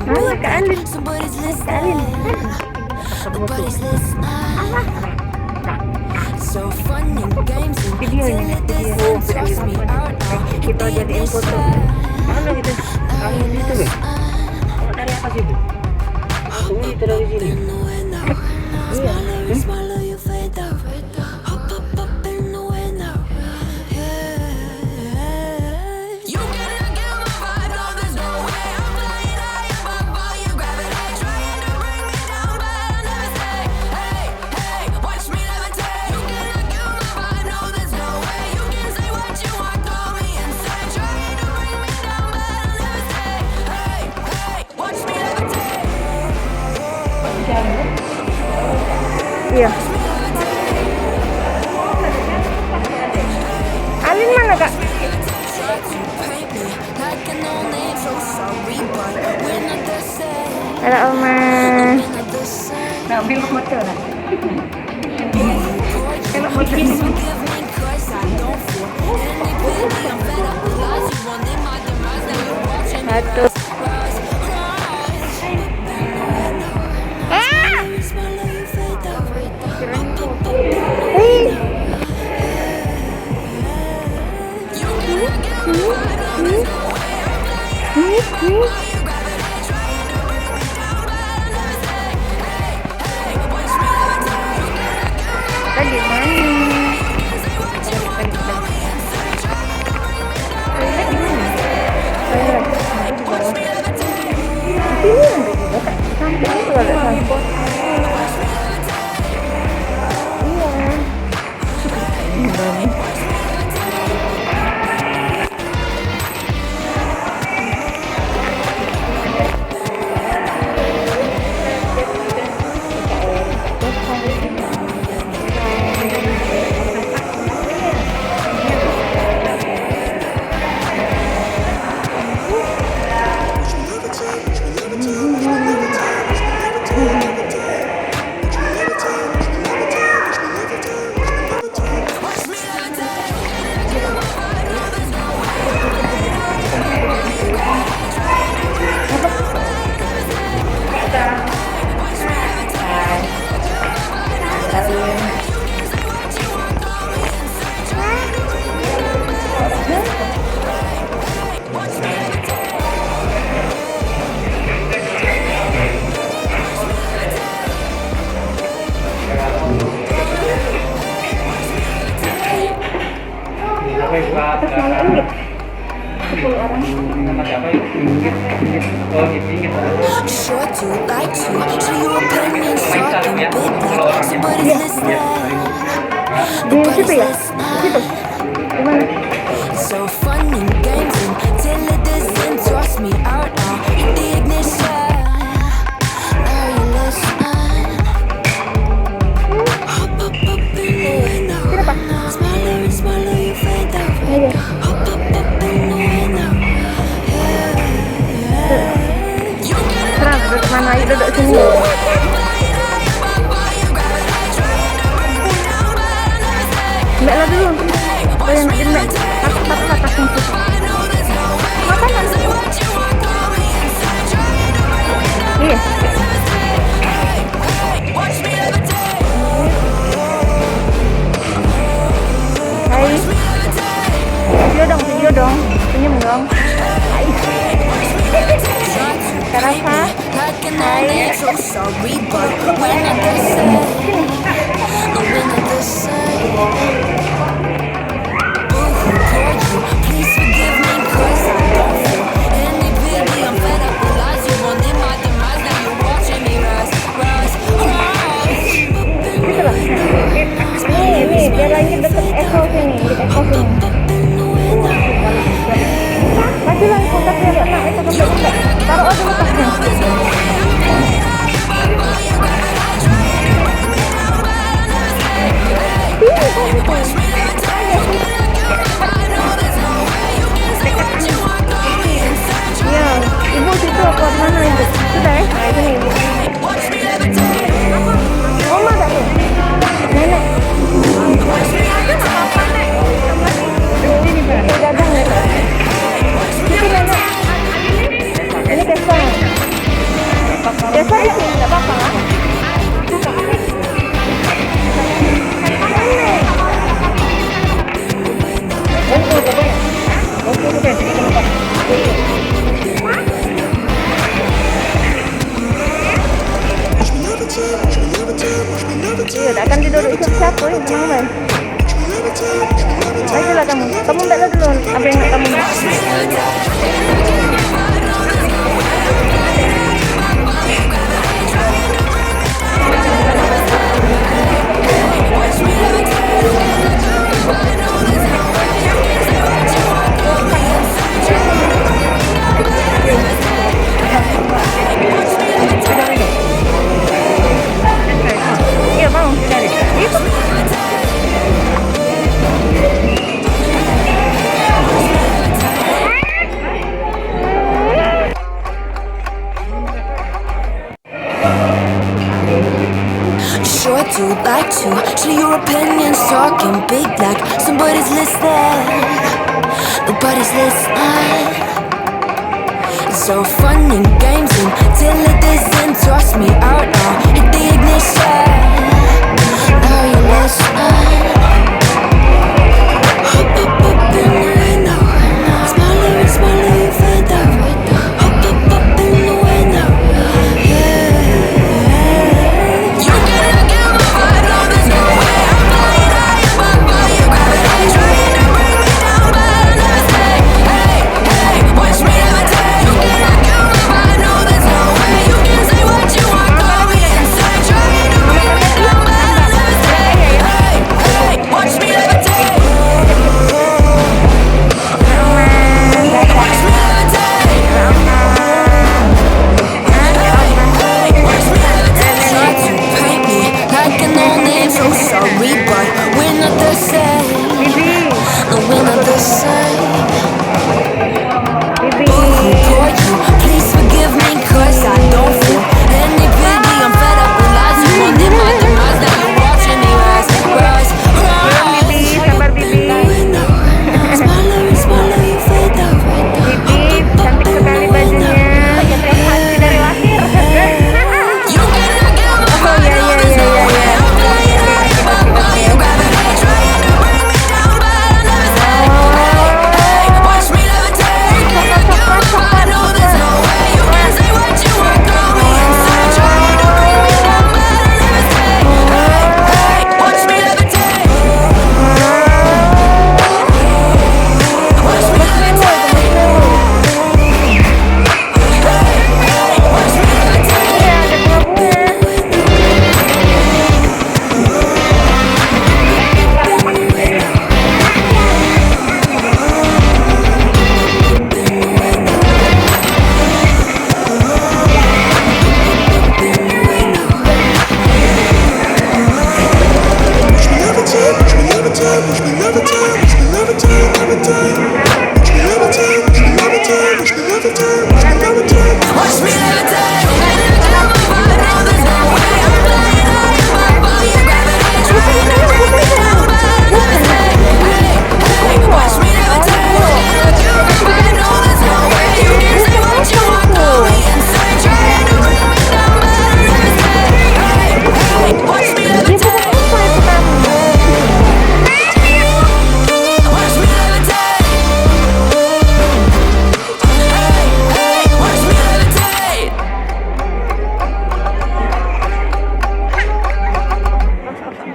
Mana Kak Alin? Kak Alin. Videonya, kita jadiin foto. Mana gitu? Kamu di situ deh. Kamu dari atas itu. Kamu itu dari sini. Iya. Iya. Alin mana Kak? Halo Oma. Nah, ambil motor lah. Kalau motor Satu. Tadi mana? Atas nama Inggit 10 orang. Nama siapa itu? Inggit. Oh, Inggit. Main salam ya, 10 orangnya. Di situ ya? Di situ? Di mana? Serang, duduk mana? Ayo duduk sini. Mbak lah dulu. Oh ya, nak Mbak. Satu atas yang situ. Makanan. Iya. Hai. Video dong. Senyum dong. Hai. Karafa. Hai. Ini biar lagi deket Eko sini, di Eko sini. Kasih lagi kontaknya, nak Eko kontak. Taruh aja letaknya. Ya, ibu situ keluar mana ibu? Sudah ya? Nah, itu nih ibu. Oma tak tuh? Nenek. Dagang ya? Itu Kamu mbak lah dulu. Apa yang nak kamu mbak? Iya mau cari. Itu. Sure do like to share your opinions, talking big like somebody's listening. Nobody's listening. So fun and games until it doesn't toss me out now. Hit the ignition. Now you listen.